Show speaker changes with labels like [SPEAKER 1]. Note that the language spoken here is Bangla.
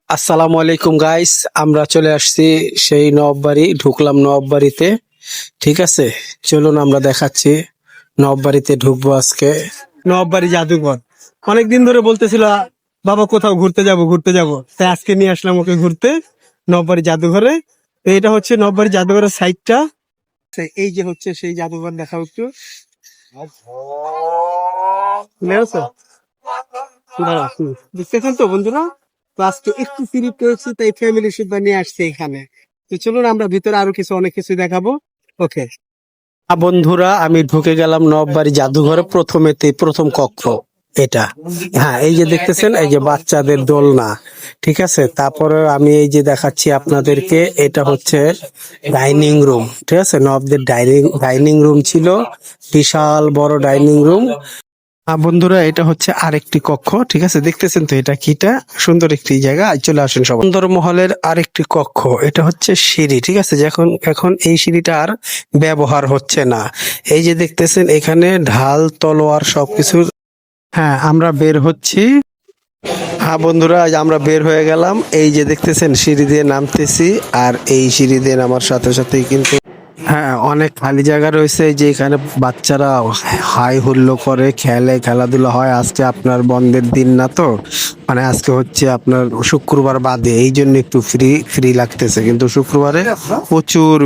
[SPEAKER 1] আসসালামু আলাইকুম গাইস, আমরা চলে আসছি সেই নবাববাড়ি। ঢুকলাম নবাববাড়িতে। ঠিক আছে, চলুন আমরা দেখাচ্ছি। নবাববাড়িতে ঢুকবো আজকে। নবাববাড়ি জাদুঘর অনেকদিন ধরে বলতেছিল, বাবা কোথাও ঘুরতে যাব ঘুরতে যাব, তাই আজকে নিয়ে আসলাম ওকে ঘুরতে নবাববাড়ি জাদুঘরে। তো এটা হচ্ছে নবাববাড়ি জাদুঘরের সাইডটা। এই যে হচ্ছে সেই জাদুঘর, দেখা একটু। বুঝতে পারছো? দেখতেছেন তো বন্ধুরা, তো আজকে একটু ফ্রি পেয়েছি তাই ফ্যামিলি সুদ্ধা নিয়ে আসছে এখানে। তো চলুন আমরা ভিতরে আরো অনেক কিছু দেখাবো। ওকে বন্ধুরা, আমি ঢুকে গেলাম নবাববাড়ি জাদুঘরে। প্রথম কক্ষ এটা। হ্যাঁ, এই যে দেখতেছেন, এই যে বাচ্চাদের দোলনা। ঠিক আছে, তারপরে আমি এই যে দেখাচ্ছি আপনাদেরকে, এটা হচ্ছে ডাইনিং রুম। ঠিক আছে, নবাবদের ডাইনিং রুম ছিল, বিশাল বড় ডাইনিং রুম। বন্ধুরা, এটা হচ্ছে আরেকটি কক্ষ। ঠিক আছে, দেখতেছেন তো এটা কিটা সুন্দর একটি জায়গা। চলে আসেন সব। সুন্দর মহলের আরেকটি কক্ষ, এটা হচ্ছে সিঁড়ি। ঠিক আছে, যখন এখন এই সিঁড়িটা আর ব্যবহার হচ্ছে না। এই যে দেখতেছেন এখানে ঢাল তলোয়ার সবকিছু। হ্যাঁ, আমরা বের হচ্ছি। হ্যাঁ বন্ধুরা, আজ আমরা বের হয়ে গেলাম। এই যে দেখতেছেন সিঁড়ি দিয়ে নামতেছি, আর এই সিঁড়ি দিয়ে নামার সাথে সাথেই কিন্তু হ্যাঁ অনেক খালি জায়গা রয়েছে, যে এখানে বাচ্চারা হাই হুল্লো করে খেলাধুলা হয়। আজকে আপনার বন্ধের দিন না, তো মানে আজকে হচ্ছে আপনার শুক্রবার বাদে, এই জন্য একটু ফ্রি ফ্রি লাগতেছে, কিন্তু শুক্রবারে প্রচুর